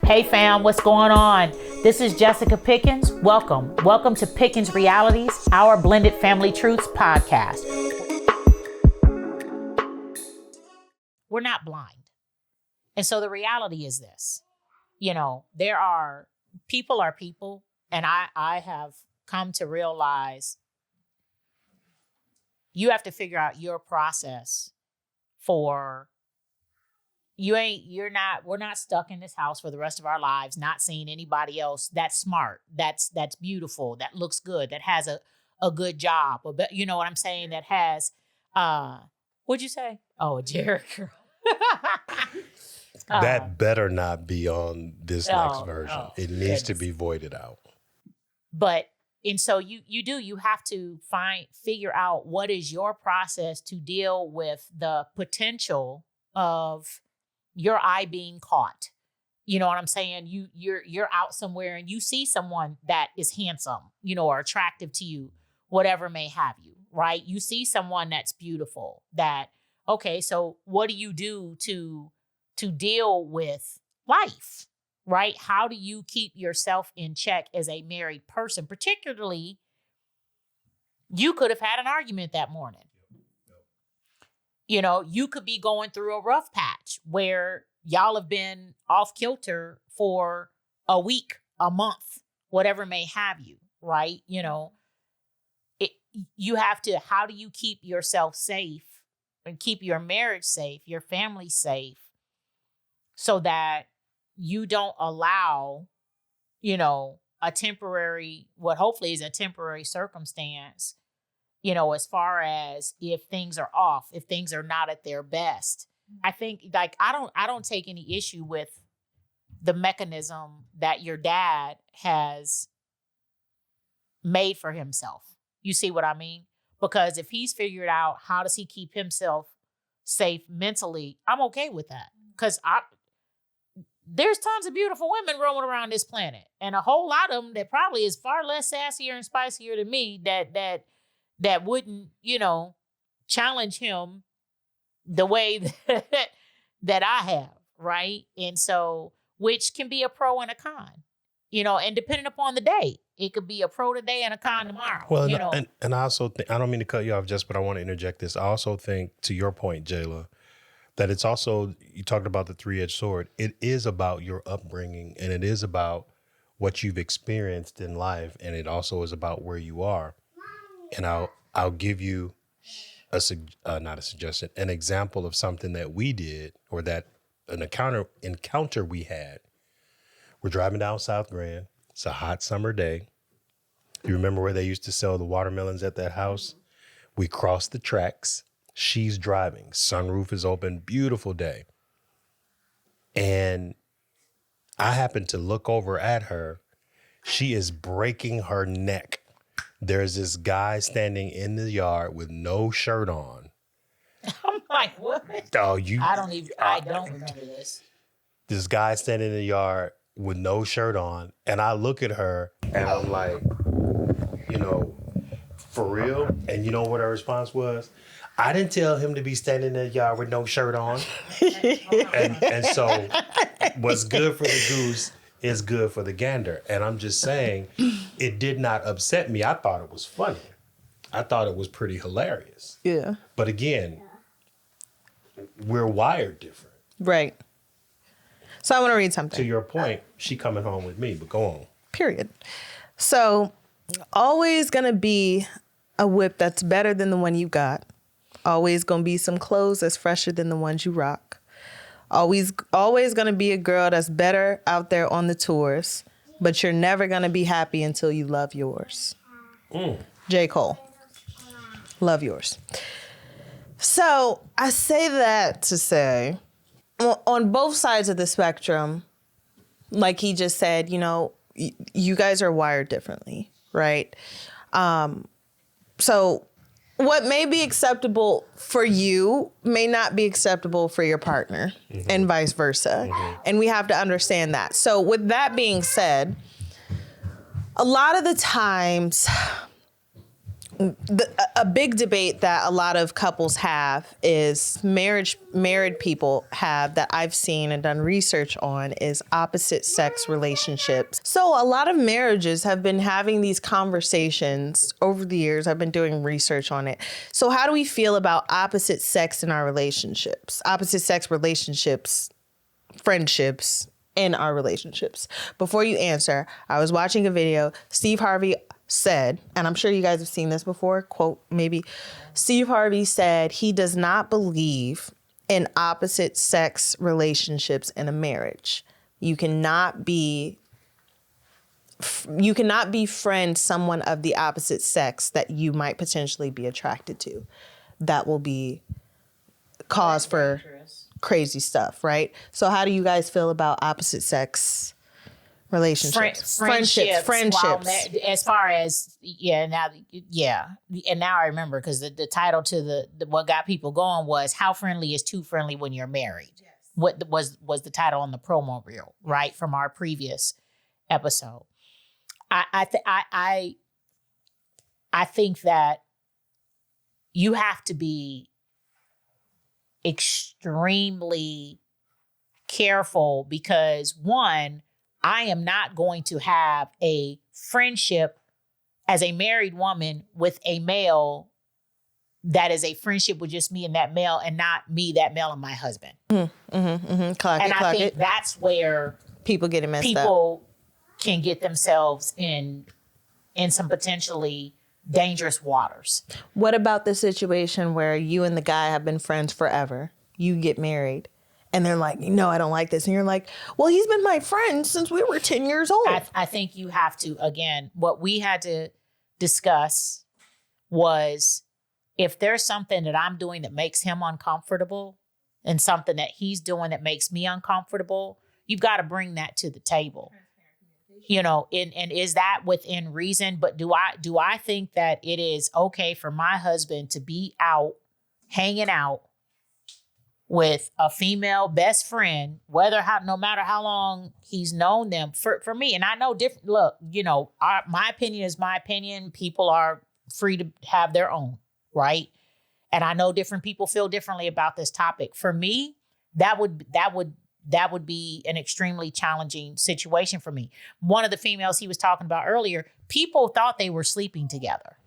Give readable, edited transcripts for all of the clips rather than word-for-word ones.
Hey fam, what's going on? This is Jessica Pickens. Welcome to Pickens Realities, our Blended Family Truths podcast. We're not blind. And so the reality is this, people are people. And I have come to realize you have to figure out your process for we're not stuck in this house for the rest of our lives, not seeing anybody else that's smart, that's beautiful, that looks good, that has a good job, or you know what I'm saying, that has what'd you say? Oh, a Jerry girl. That better not be on this next version. It needs to be voided out. And so you have to figure out what is your process to deal with the potential of your eye being caught. You know what I'm saying? You're out somewhere and you see someone that is handsome, or attractive to you, whatever may have you, right? You see someone that's beautiful, okay, so what do you do to deal with life, right? How do you keep yourself in check as a married person? Particularly, you could have had an argument that morning. You could be going through a rough patch where y'all have been off kilter for a week, a month, whatever may have you, right? How do you keep yourself safe and keep your marriage safe, your family safe, so that you don't allow, a temporary, what hopefully is a temporary circumstance, as far as if things are off, if things are not at their best. I think I don't take any issue with the mechanism that your dad has made for himself. You see what I mean? Because if he's figured out how does he keep himself safe mentally, I'm okay with that. Because there's tons of beautiful women roaming around this planet, and a whole lot of them that probably is far less sassier and spicier than me that wouldn't, challenge him the way that I have, right? And so, which can be a pro and a con, and depending upon the day, it could be a pro today and a con tomorrow. Well, and I also think, I don't mean to cut you off, Jess, but I want to interject this. I also think, to your point, Jayla, that it's also, you talked about the three-edged sword. It is about your upbringing, and it is about what you've experienced in life, and it also is about where you are. And I'll give you not a suggestion, an example of something that we did, or that an encounter we had. We're driving down South Grand. It's a hot summer day. You remember where they used to sell the watermelons at that house? We crossed the tracks. She's driving. Sunroof is open. Beautiful day. And I happen to look over at her. She is breaking her neck. There's this guy standing in the yard with no shirt on. I'm like, what? Oh, I don't remember this. This guy standing in the yard with no shirt on. And I look at her and I'm like, for real? And you know what her response was? I didn't tell him to be standing in the yard with no shirt on. and so what's good for the goose is good for the gander. And I'm just saying, it did not upset me. I thought it was funny. I thought it was pretty hilarious. Yeah. But again, we're wired different. Right. So I want to read something. To your point, she coming home with me, but go on. Period. So always going to be a whip that's better than the one you got. Always going to be some clothes that's fresher than the ones you rock. Always going to be a girl that's better out there on the tours, but you're never going to be happy until you love yours. J. Cole. Love yours. So I say that to say, on both sides of the spectrum, like he just said, you guys are wired differently, right? So what may be acceptable for you may not be acceptable for your partner, and vice versa. And we have to understand that. So with that being said, a lot of the times a big debate that a lot of couples have is married people have that I've seen and done research on is opposite sex relationships. So a lot of marriages have been having these conversations over the years. I've been doing research on it. So how do we feel about opposite sex in our relationships? Opposite sex relationships, friendships in our relationships. Before you answer, I was watching a video. Steve Harvey said, and I'm sure you guys have seen this before, quote, maybe, Steve Harvey said he does not believe in opposite sex relationships in a marriage. You cannot befriend someone of the opposite sex that you might potentially be attracted to. That will be cause for crazy stuff, right? So how do you guys feel about opposite sex relationships? Friendships. Well, as far as and now I remember because the title to the what got people going was "How Friendly is Too Friendly When You're Married." Yes. What was the title on the promo reel, right, from our previous episode? I think that you have to be extremely careful because one, I am not going to have a friendship as a married woman with a male that is a friendship with just me and that male and not me, that male, and my husband. I think that's where people get messed up. People can get themselves in some potentially dangerous waters. What about the situation where you and the guy have been friends forever? You get married. And they're like, no, I don't like this. And you're like, well, he's been my friend since we were 10 years old. I think you have to, again, what we had to discuss was if there's something that I'm doing that makes him uncomfortable and something that he's doing that makes me uncomfortable, you've got to bring that to the table. You know, and is that within reason? But do I think that it is okay for my husband to be out, hanging out with a female best friend, no matter how long he's known them, for me, and I know different, look, you know, my opinion is my opinion. People are free to have their own, right? And I know different people feel differently about this topic. For me, that would be an extremely challenging situation for me. One of the females he was talking about earlier, people thought they were sleeping together.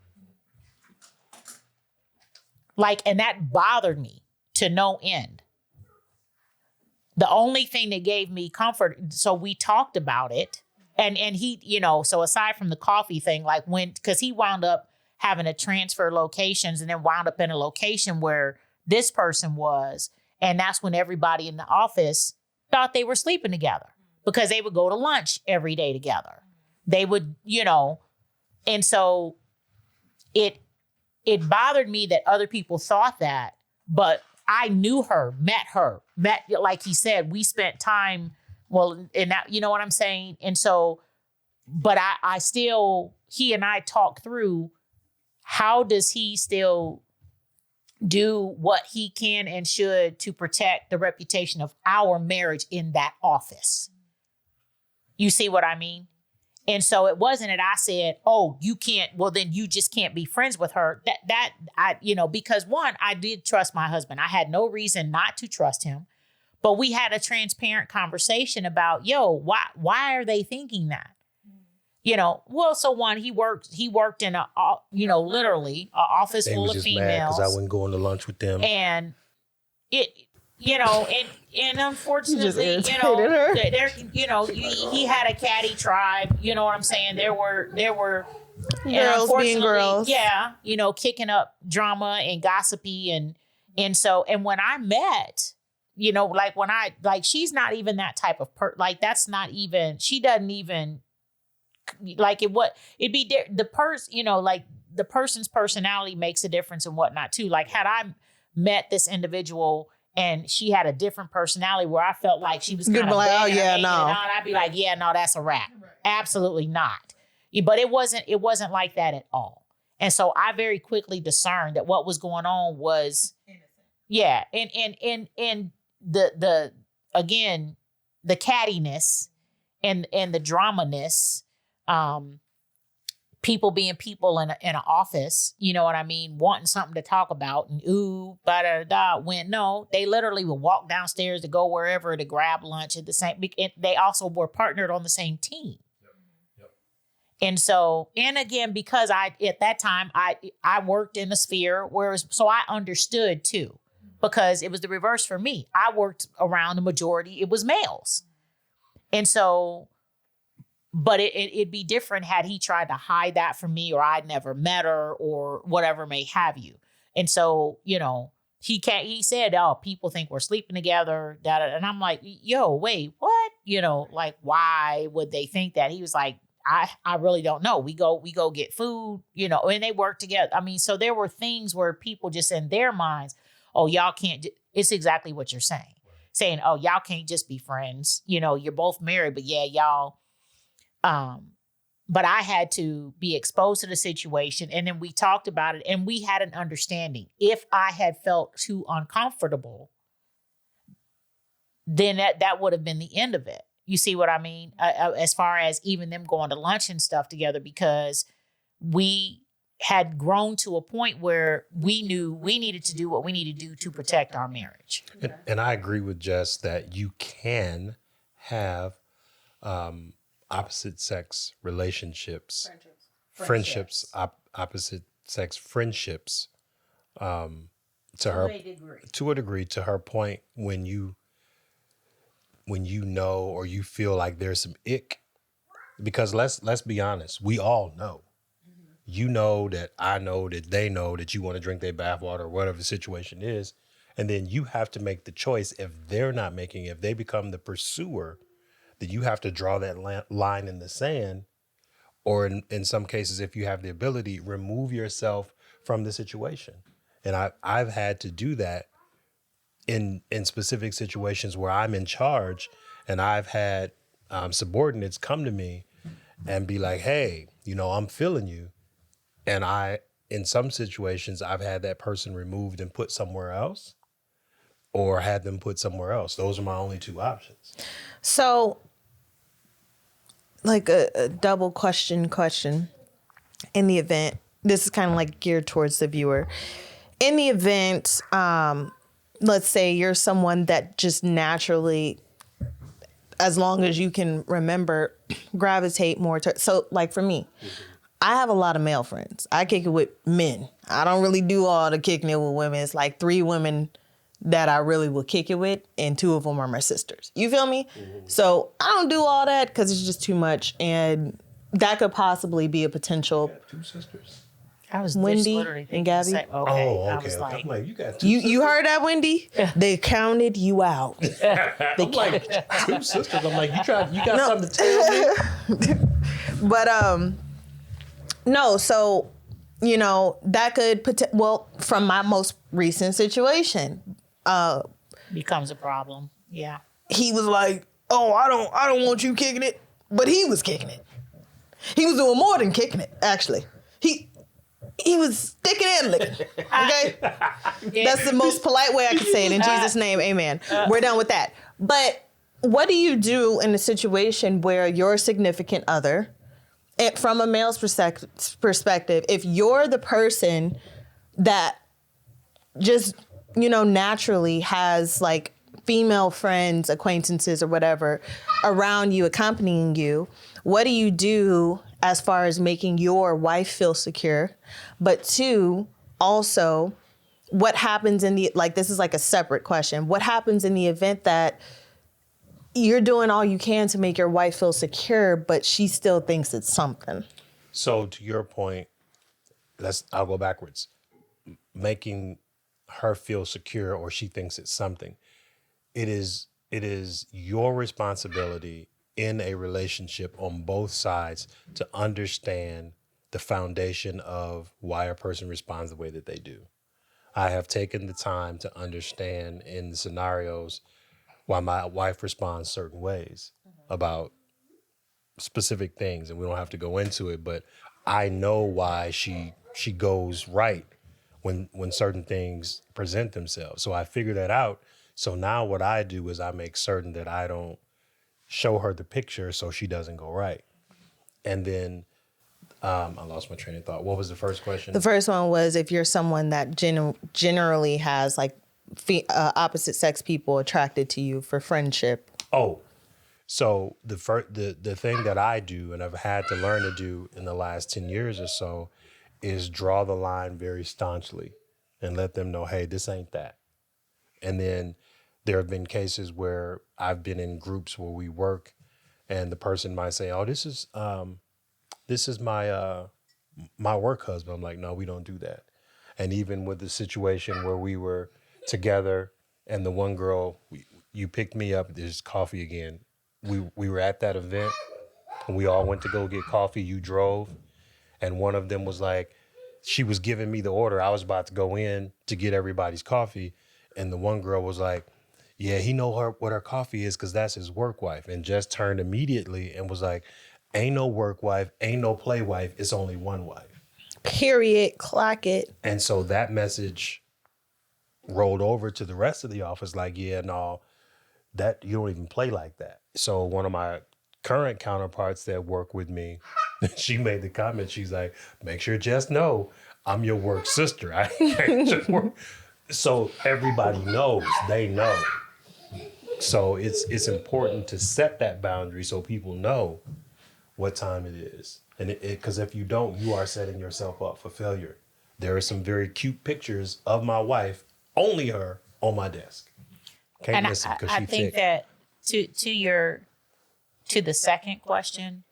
And that bothered me to no end. The only thing that gave me comfort, so we talked about it, and he, you know, so aside from the coffee thing, because he wound up having to transfer locations and then wound up in a location where this person was, and that's when everybody in the office thought they were sleeping together because they would go to lunch every day together. They would, you know, and so it bothered me that other people thought that, but I knew her, met, like he said, we spent time, and that, you know what I'm saying? And so, but I still, he and I talked through, how does he still do what he can and should to protect the reputation of our marriage in that office? You see what I mean? And so it wasn't that I said, oh, you can't, well, then you just can't be friends with her. Because one, I did trust my husband. I had no reason not to trust him. But we had a transparent conversation about, why are they thinking that? You know, well, so one, he worked in literally an office full of females. Because I wouldn't go on to lunch with them. And and unfortunately, he had a catty tribe. You know what I'm saying? There were girls being girls. Yeah, kicking up drama and gossipy and so when I met, she's not even that type of that's not even, she doesn't even it'd be the the person's personality makes a difference and whatnot too. Like had I met this individual and she had a different personality where I felt like she was kind of I'd be like, yeah, no, that's a wrap. Right. Absolutely not. But it wasn't like that at all. And so I very quickly discerned that what was going on was innocent. Yeah. And the again, the cattiness and the dramaness people being people in an office, you know what I mean, wanting something to talk about and ooh, da da da. When no, they literally would walk downstairs to go wherever to grab lunch at the same. They also were partnered on the same team. Yep. And so, and again, because at that time I worked in a sphere where so I understood too, because it was the reverse for me. I worked around the majority, it was males. And so, but it'd be different had he tried to hide that from me, or I'd never met her, or whatever may have you. And so, you know, he said, oh, people think we're sleeping together. And I'm like, yo, wait, what? You know, like, why would they think that? He was like, I really don't know. We go get food, you know, and they work together. I mean, so there were things where people just in their minds, oh, y'all can't, it's exactly what you're saying, oh, y'all can't just be friends. You know, you're both married, but yeah, y'all. But I had to be exposed to the situation, and then we talked about it, and we had an understanding. If I had felt too uncomfortable, then that would have been the end of it. You see what I mean? As far as even them going to lunch and stuff together, because we had grown to a point where we knew we needed to do what we needed to do to protect our marriage. And I agree with Jess that you can have opposite sex relationships, friendships, opposite sex friendships, to a degree, to her point, when you know, or you feel like there's some ick, because let's be honest, we all know. You know that I know that they know that you want to drink their bathwater, or whatever the situation is, and then you have to make the choice. If they're not making, if they become the pursuer, that you have to draw that line in the sand, or in some cases, if you have the ability, remove yourself from the situation. And I've had to do that in specific situations where I'm in charge, and I've had subordinates come to me and be like, hey, you know, I'm feeling you. And in some situations, I've had that person removed and put somewhere else, or had them put somewhere else. Those are my only two options. So, like a double question. In the event, this is kind of like geared towards the viewer. In the event, let's say you're someone that just naturally, as long as you can remember, gravitate more to. So, like for me, I have a lot of male friends. I kick it with men. I don't really do all the kicking it with women. It's like 3 women that I really will kick it with, and 2 of them are my sisters. You feel me? Mm-hmm. So I don't do all that because it's just too much, and that could possibly be a potential. You got 2 sisters. I was Wendy and Gabby. Okay. Oh, I okay. was like, I'm like, you got 2 You sisters? you heard that, Wendy? They counted you out. I'm like, 2 sisters. I'm like, you got something to tell me? But no. So, you know, that could from my most recent situation, becomes a problem. Yeah. he was like, "Oh, I don't want you kicking it," but he was kicking it. He was doing more than kicking it. Actually, he was sticking and licking. Okay, that's the most polite way I can say it. In Jesus' name, amen. We're done with that. But what do you do in a situation where your significant other, from a male's perspective, if you're the person that just, you know, naturally has like female friends, acquaintances, or whatever around you, accompanying you, what do you do as far as making your wife feel secure? But 2, also, what happens this is like a separate question. What happens in the event that you're doing all you can to make your wife feel secure, but she still thinks it's something? So to your point, I'll go backwards. Making her feel secure, or she thinks it's something. It is your responsibility in a relationship on both sides to understand the foundation of why a person responds the way that they do. I have taken the time to understand in the scenarios why my wife responds certain ways about specific things, and we don't have to go into it, but I know why she goes right when certain things present themselves. So I figure that out. So now what I do is I make certain that I don't show her the picture so she doesn't go right. And then I lost my train of thought. What was the first question? The first one was if you're someone that generally has like opposite sex people attracted to you for friendship. Oh, so the thing that I do and I've had to learn to do in the last 10 years or so is draw the line very staunchly and let them know, hey, this ain't that. And then there have been cases where I've been in groups where we work and the person might say, oh, this is my my work husband. I'm like, no, we don't do that. And even with the situation where we were together and the one girl, you picked me up, there's coffee again. We were at that event and we all went to go get coffee. You drove. And one of them was like, she was giving me the order. I was about to go in to get everybody's coffee. And the one girl was like, yeah, he know what her coffee is because that's his work wife. And just turned immediately and was like, ain't no work wife, ain't no play wife. It's only one wife. Period. Clock it. And so that message rolled over to the rest of the office like, yeah, no, that you don't even play like that. So one of my current counterparts that work with me, she made the comment, she's like, make sure Jess know I'm your work sister. I ain't just work. So everybody knows, they know. So it's important to set that boundary so people know what time it is. And because if you don't, you are setting yourself up for failure. There are some very cute pictures of my wife, only her, on my desk. Can't miss it because she thick. I think that to the second question,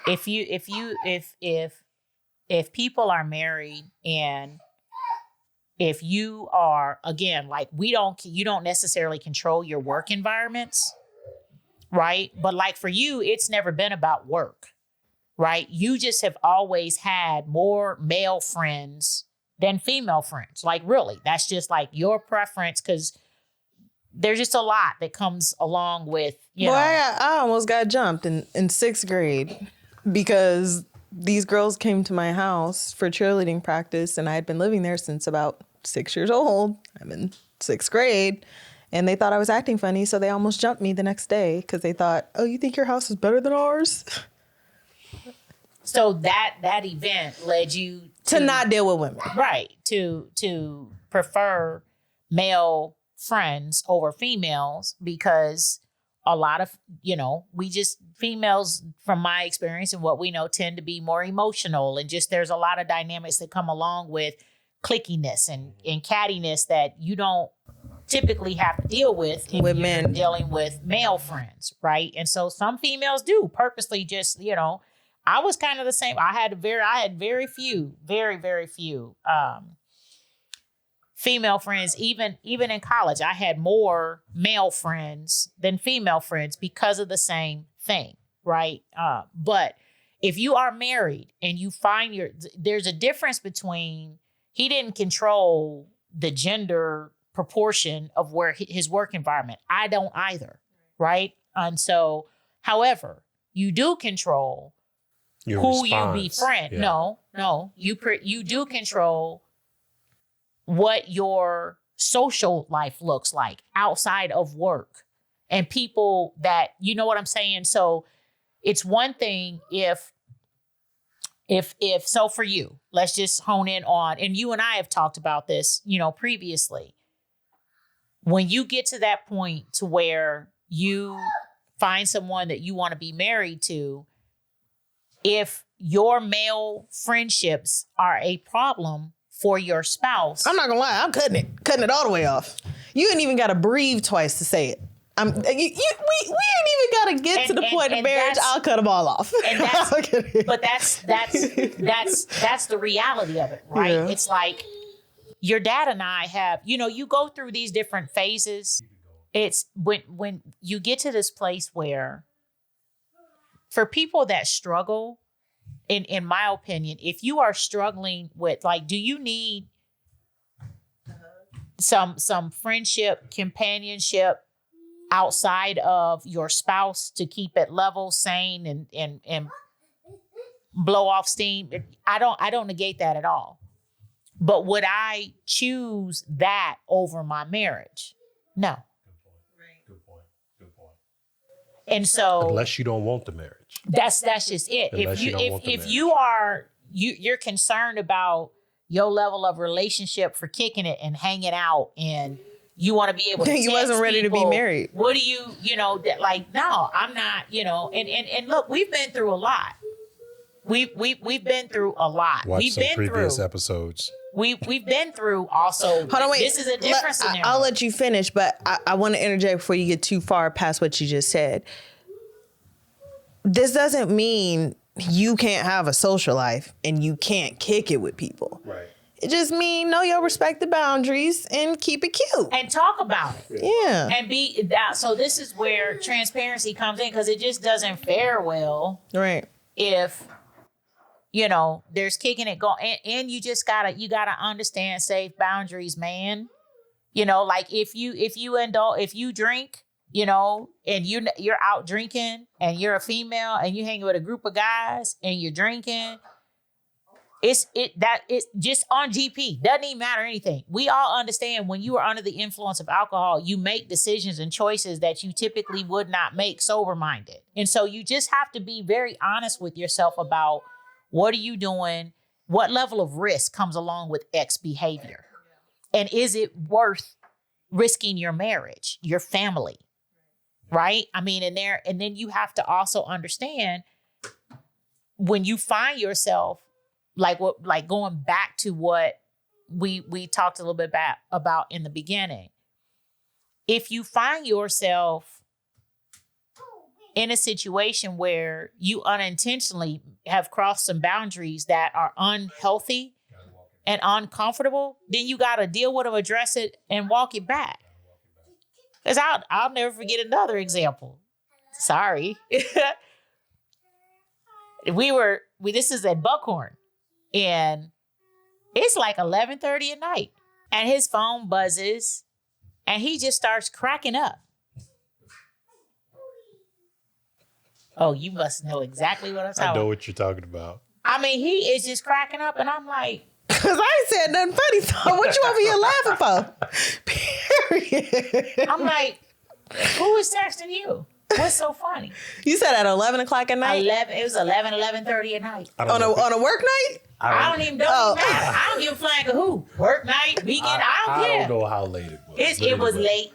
if people are married and if you are, again, like you don't necessarily control your work environments, right? But like for you, it's never been about work, right? You just have always had more male friends than female friends. Like really, that's just like your preference because there's just a lot that comes along with, you know. I almost got jumped in sixth grade because these girls came to my house for cheerleading practice and I had been living there since about 6 years old. I'm in sixth grade and they thought I was acting funny. So they almost jumped me the next day because they thought, oh, you think your house is better than ours? So that event led you to not deal with women. Right. To prefer male friends over females because a lot of, females, from my experience and what we know, tend to be more emotional. And just there's a lot of dynamics that come along with clickiness and cattiness that you don't typically have to deal with if you're dealing with male friends, right? And so some females do purposely just, I was kind of the same. I had very few female friends. Even in college, I had more male friends than female friends because of the same thing, right? But if you are married and you find there's a difference between he didn't control the gender proportion of where his work environment. I don't either, right? And so, however, you do control your who response. you befriend. Yeah. No, you do control what your social life looks like outside of work and people that, you know what I'm saying? So it's one thing if so for you, let's just hone in on, and you and I have talked about this, previously. When you get to that point to where you find someone that you want to be married to, if your male friendships are a problem for your spouse. I'm not gonna lie, I'm cutting it all the way off. You ain't even gotta breathe twice to say it. We ain't even gotta get to the point of marriage. I'll cut them all off. And that's the reality of it, right? Yeah. It's like your dad and I have, you go through these different phases. It's when you get to this place where, for people that struggle, in my opinion, if you are struggling with, like, do you need some friendship, companionship outside of your spouse to keep it level, sane, and blow off steam? I don't negate that at all. But would I choose that over my marriage? No. Good point. And so unless you don't want the marriage. That's just it. If you're concerned about your level of relationship for kicking it and hanging out, and you want to be able to you wasn't ready people, to be married. What do you know, like, no, I'm not, and look, we've been through a lot. We've been through a lot. Watch we've some been previous through episodes. We've been through also. Hold on, wait. This is a different scenario. I'll let you finish, but I want to interject before you get too far past what you just said. This doesn't mean you can't have a social life and you can't kick it with people. Right. It just means know your respective boundaries and keep it cute. And talk about it. Yeah. And be that. So this is where transparency comes in, because it just doesn't fare well. Right. If, there's kicking it going, and you gotta understand safe boundaries, man. Like if you drink, and you're out drinking and you're a female and you hanging with a group of guys and you're drinking, it's just on GP. Doesn't even matter anything. We all understand when you are under the influence of alcohol, you make decisions and choices that you typically would not make sober-minded. And so you just have to be very honest with yourself about what are you doing, what level of risk comes along with X behavior, and is it worth risking your marriage, your family? Right? I mean, and then you have to also understand when you find yourself like going back to what we talked a little bit about in the beginning. If you find yourself in a situation where you unintentionally have crossed some boundaries that are unhealthy and uncomfortable, then you got to deal with them, address it, and walk it back. Because I'll never forget another example. Sorry. This is at Buckhorn, and it's like 11:30 at night, and his phone buzzes and he just starts cracking up. Oh, you must know exactly what I'm talking about. I know what you're talking about. I mean, he is just cracking up, and I'm like, because I ain't said nothing funny, so what you over here laughing for? Period. I'm like, who is texting you? What's so funny? You said at 11 o'clock at night? It was 11:30 at night. On a work night? I don't even know. I don't give a flag of who. Work night, weekend, I don't care. I don't know how late it was. It was late.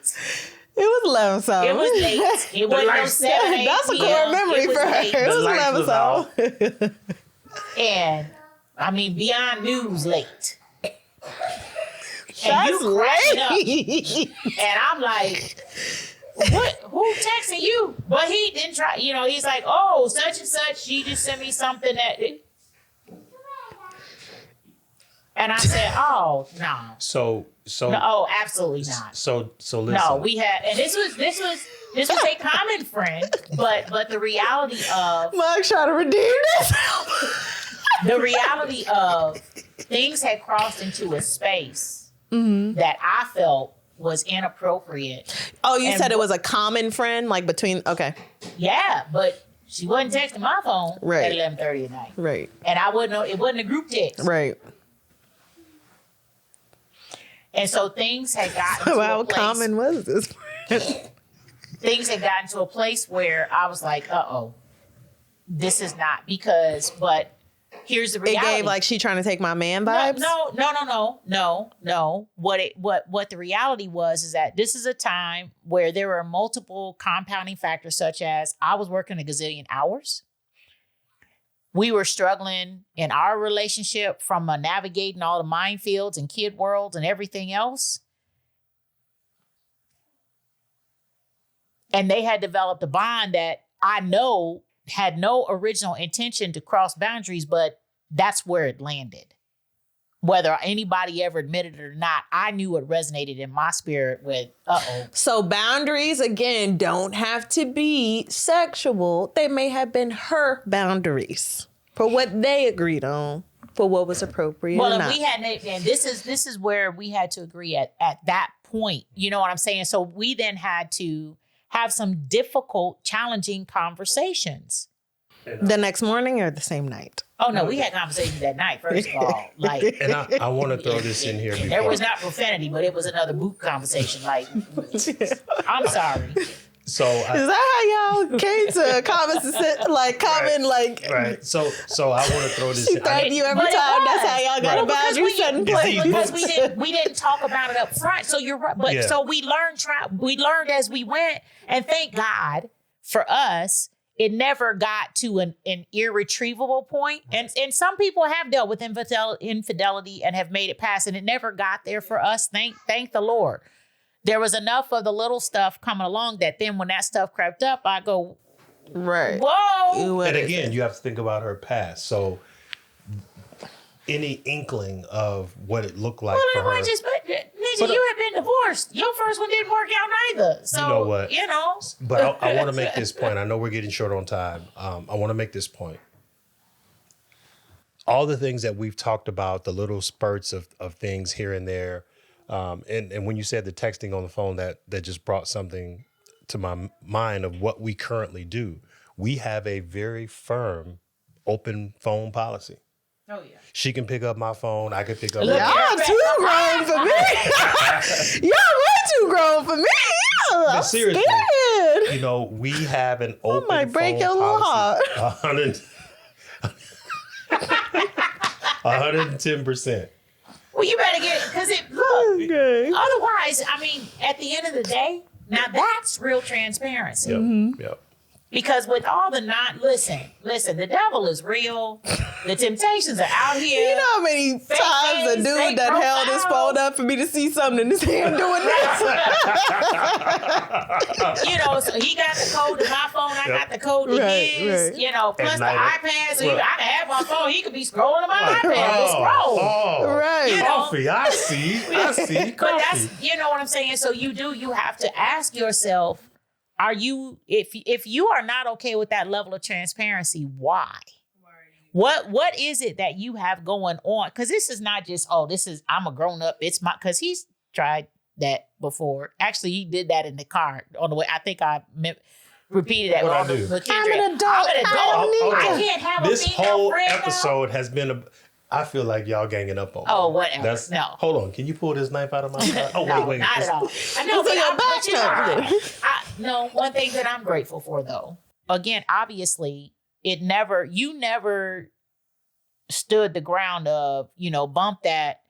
It was 11 something. It was late. It wasn't no 7, 8 That's a core memory for her. Late. It was 11 something. And, I mean, beyond news late. That's late. And I'm like, what? Who texting you? But he didn't try. He's like, oh, such and such. She just sent me something that. And I said, oh no. So. No, oh, absolutely not. So listen. No, we had, and this was a common friend, but the reality of Mark's trying to redeem this. The reality of things had crossed into a space that I felt was inappropriate. Oh, you said it was a common friend, like between, okay. Yeah, but she wasn't texting my phone at 11:30 at night. Right. And I wouldn't know, it wasn't a group text. Right. And so things had gotten to how a place. How common was this? Things had gotten to a place where I was like, uh-oh, this is not because, but here's the reality. It gave like she trying to take my man vibes? No. What the reality was is that this is a time where there were multiple compounding factors, such as I was working a gazillion hours. We were struggling in our relationship from navigating all the minefields and kid worlds and everything else. And they had developed a bond that I know had no original intention to cross boundaries, but that's where it landed. Whether anybody ever admitted it or not, I knew it resonated in my spirit with, So boundaries, again, don't have to be sexual. They may have been her boundaries for what they agreed on, for what was appropriate. Well, or not. we had, and this is where we had to agree at that point. You know what I'm saying? So we then had to have some difficult, challenging conversations. The next morning or the same night? Oh no, we had conversations that night. First of all, like, and I want to throw this in here. There was not profanity, but it was another boot conversation. Like, I'm sorry. So Is that how y'all came to right. So I want to throw this. She threatened you every But it time. That's was. how y'all got a boundary set in place. Because we didn't talk about it up front. So you're right. But so we learned as we went, and thank God for us, it never got to an irretrievable point. And some people have dealt with infidelity and have made it past, and it never got there for us. Thank the Lord. There was enough of the little stuff coming along that then when that stuff crept up, I go, right. whoa. And again, you have to think about her past. So any inkling of what it looked like for her. Nigga, you have been divorced. Your first one didn't work out either. So, you know what? But I want to make this point. I know we're getting short on time. I want to make this point. All the things that we've talked about, the little spurts of things here and there, and when you said the texting on the phone, that just brought something to my mind of what we currently do. We have a very firm open phone policy. Oh, yeah. She can pick up my phone. I can pick up. Y'all too grown for me. Y'all way too grown for me. I'm seriously, scared. you know, we have an open I might break phone your little policy. heart. 110%. Well, you better get it because Okay. otherwise, I mean, at the end of the day, now that's real transparency. Yep. Because with all the listen, the devil is real. The temptations are out here. You know how many times a names, dude fake that held his profiles. phone up for me to see something in his hand doing this? So he got the code to my phone, I got the code to his. Right. Plus the night, iPad, so I can have my phone. He could be scrolling on my iPad. Scroll. Right. Coffee, I see. But Coffee. that's, you know what I'm saying? So you have to ask yourself, if you are not okay with that level of transparency, why? What is it that you have going on? Because this is not just, I'm a grown up. It's because he's tried that before. Actually, he did that in the car on the way. I think I repeated that. What I do? I'm an adult. I can't have this a female whole friend episode has been I feel like y'all ganging up on me. Oh, whatever. No. Hold on. Can you pull this knife out of my side? Oh, No, wait. not at all. I know, but one thing that I'm grateful for, though, again, obviously, you never stood the ground of, bump that,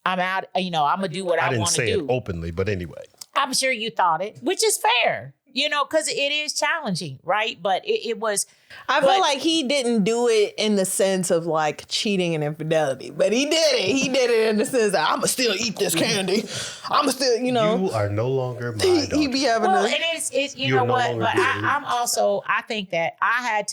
I'm out, I'm going to do what I want to do. I didn't say it openly, but anyway. I'm sure you thought it, which is fair, because it is challenging, right? But it was. I feel like he didn't do it in the sense of like cheating and infidelity, but he did it. He did it in the sense that I'm going to still eat this candy. I'm going to still, You are no longer my daughter. He be having it's you know what? But I think that I have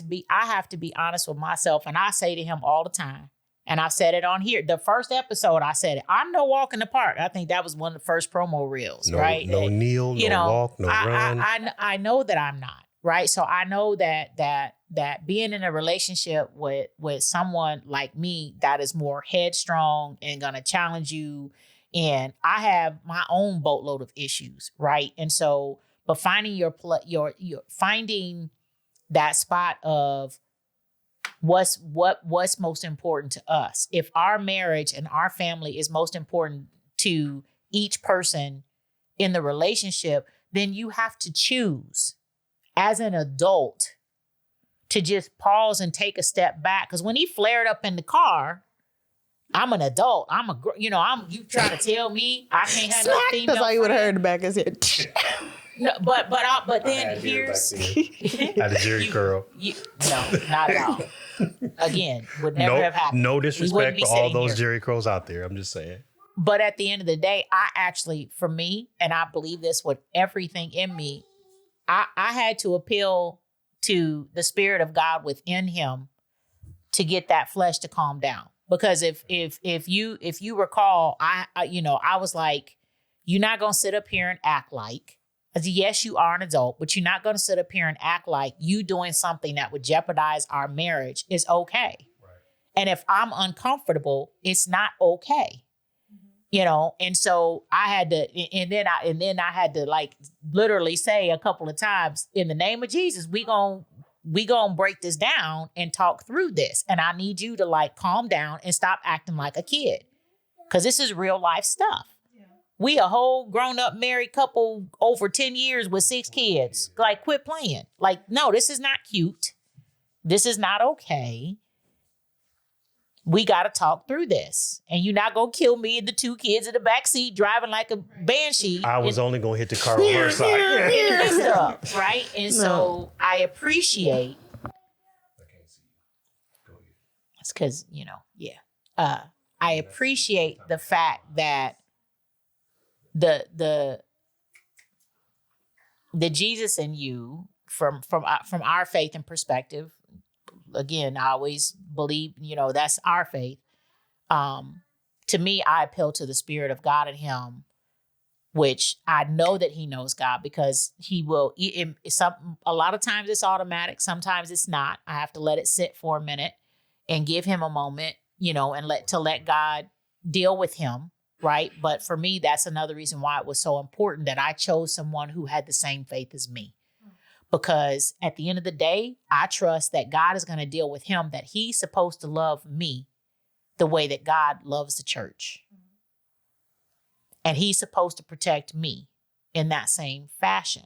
to be honest with myself, and I say to him all the time, and I've said it on here. The first episode, I said it. I'm no walk in the park. I think that was one of the first promo reels, right? No kneel, no walk, no run. I know that I'm not, right? So I know that being in a relationship with someone like me that is more headstrong and gonna challenge you, and I have my own boatload of issues, right? And so, but finding your finding that spot of what's most important to us. If our marriage and our family is most important to each person in the relationship, then you have to choose as an adult to just pause and take a step back. Because when he flared up in the car, I'm an adult. You trying to tell me I can't have no female. That's all you would have heard in the back of his head. No, but then here's had a Jerry curl. No, not at all. Again, would never have happened. No disrespect for all those Jerry curls out there. I'm just saying. But at the end of the day, I actually, for me, and I believe this with everything in me, I had to appeal to the Spirit of God within him to get that flesh to calm down. Because if you recall, I was like, you're not gonna sit up here and act like. Yes, you are an adult, but you're not going to sit up here and act like you doing something that would jeopardize our marriage is okay. Right. And if I'm uncomfortable, it's not okay. And so I had to, and then I had to like literally say a couple of times, in the name of Jesus, we gonna break this down and talk through this. And I need you to like calm down and stop acting like a kid, because this is real life stuff. We a whole grown up married couple over 10 years with 6 kids. Like, quit playing. Like, no, this is not cute. This is not okay. We got to talk through this. And you're not going to kill me and the 2 kids in the back seat driving like a banshee. I was only going to hit the car on her side. Right? And so I appreciate. It's because, I appreciate the fact that the Jesus in you from our faith and perspective. Again, I always believe, that's our faith. To me, I appeal to the Spirit of God in him, which I know that he knows God because he will. A lot of times it's automatic. Sometimes it's not. I have to let it sit for a minute and give him a moment, and let God deal with him. Right. But for me, that's another reason why it was so important that I chose someone who had the same faith as me. Because at the end of the day, I trust that God is going to deal with him, that he's supposed to love me the way that God loves the church. And he's supposed to protect me in that same fashion.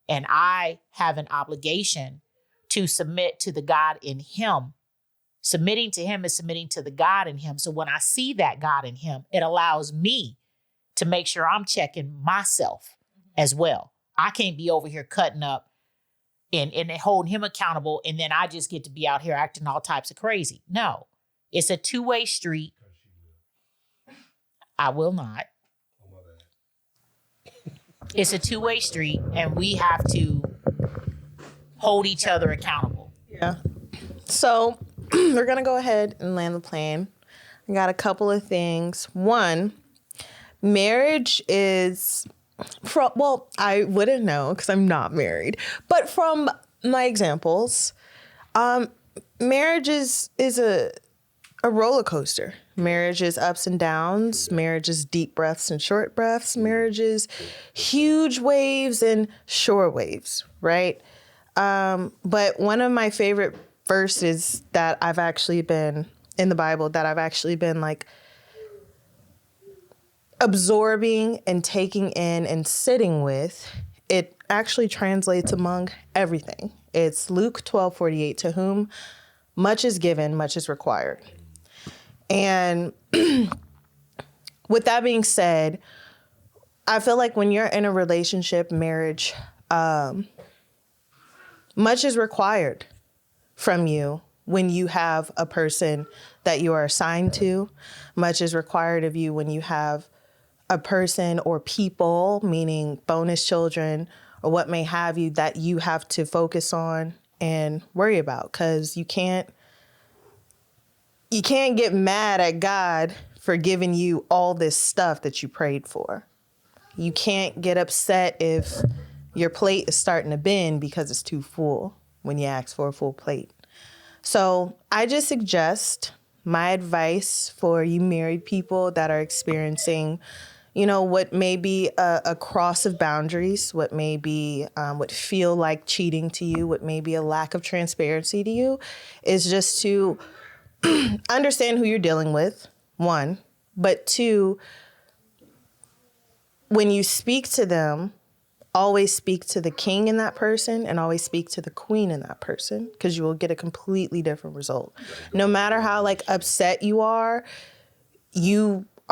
And I have an obligation to submit to the God in him. Submitting to him is submitting to the God in him. So when I see that God in him, it allows me to make sure I'm checking myself as well. I can't be over here cutting up and holding him accountable, and then I just get to be out here acting all types of crazy. No, it's a 2-way street. I will not. It's a 2-way street, and we have to hold each other accountable. Yeah. So we're going to go ahead and land the plane. I got a couple of things. One, marriage is... I wouldn't know because I'm not married. But from my examples, marriage is a roller coaster. Marriage is ups and downs. Marriage is deep breaths and short breaths. Marriage is huge waves and short waves, right? But one of my favorite verses that I've actually been in the Bible that I've actually been like absorbing and taking in and sitting with, it actually translates among everything. It's Luke 12:48, to whom much is given, much is required. And with that being said, I feel like when you're in a relationship, marriage, much is required from you when you have a person that you are assigned to. Much is required of you when you have a person or people, meaning bonus children or what may have you, that you have to focus on and worry about, because you can't get mad at God for giving you all this stuff that you prayed for. You can't get upset if your plate is starting to bend because it's too full when you ask for a full plate. So I just suggest, my advice for you married people that are experiencing, what may be a cross of boundaries, what may be, what feel like cheating to you, what may be a lack of transparency to you, is just to understand who you're dealing with, one, but two, when you speak to them, always speak to the king in that person and always speak to the queen in that person, because you will get a completely different result. No matter how upset you are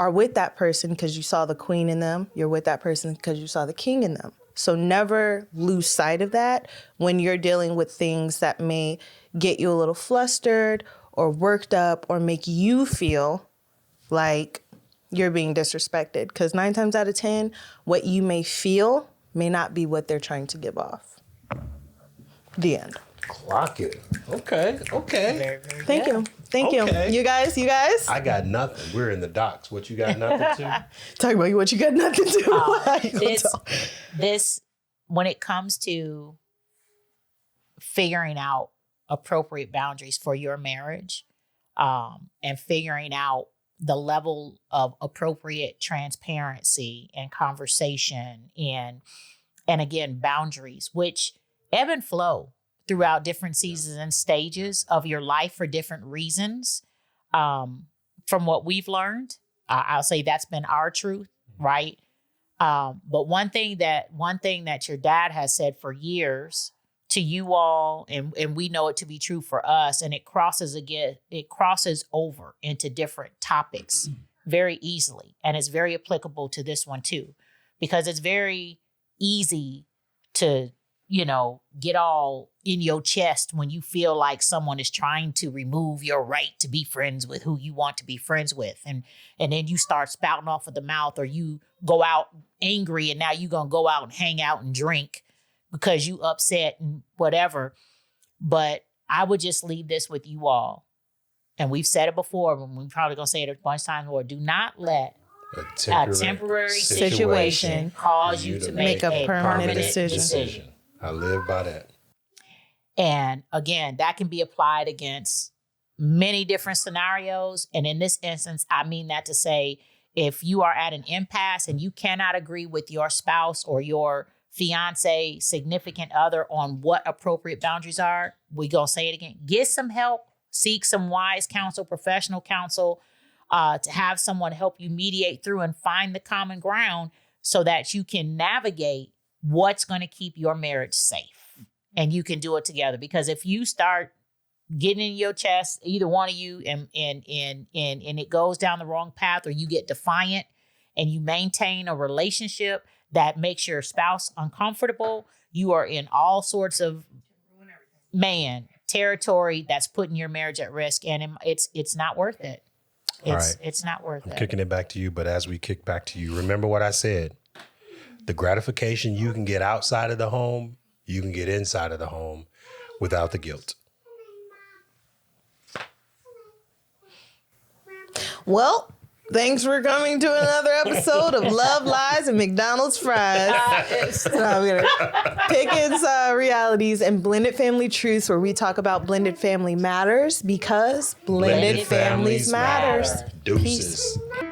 with that person because you saw the queen in them. You're with that person because you saw the king in them. So never lose sight of that when you're dealing with things that may get you a little flustered or worked up or make you feel like you're being disrespected. Because 9 times out of 10, what you may feel may not be what they're trying to give off. The end. Clock it. Okay. Very, very Thank you. Thank you. You guys? I got nothing. We're in the docks. What you got nothing to? Talk about what you got nothing to. This, when it comes to figuring out appropriate boundaries for your marriage, and figuring out the level of appropriate transparency and conversation and again, boundaries, which ebb and flow throughout different seasons and stages of your life for different reasons. From what we've learned, I'll say that's been our truth, right? But one thing that your dad has said for years to you all, and we know it to be true for us, and it crosses over into different topics very easily. And it's very applicable to this one too, because it's very easy to, get all in your chest when you feel like someone is trying to remove your right to be friends with who you want to be friends with. And then you start spouting off of the mouth, or you go out angry and now you're going to go out and hang out and drink because you upset and whatever. But I would just leave this with you all. And we've said it before, but we're probably going to say it a bunch of times more. Do not let a temporary situation cause you to make a permanent decision. I live by that. And again, that can be applied against many different scenarios. And in this instance, I mean that to say, if you are at an impasse and you cannot agree with your spouse or your fiance, significant other on what appropriate boundaries are, we gonna say it again. Get some help, seek some wise counsel, professional counsel, to have someone help you mediate through and find the common ground so that you can navigate what's going to keep your marriage safe. And you can do it together. Because if you start getting in your chest, either one of you, and it goes down the wrong path, or you get defiant and you maintain a relationship that makes your spouse uncomfortable, you are in all sorts of territory that's putting your marriage at risk. And it's not worth it. It's not worth it. I'm kicking it back to you, but as we kick back to you, remember what I said. The gratification you can get outside of the home, you can get inside of the home without the guilt. Well, thanks for coming to another episode of Love, Lies, and McDonald's Fries. Pickens Realities and Blended Family Truths, where we talk about blended family matters because blended families matters. Deuces. Peace.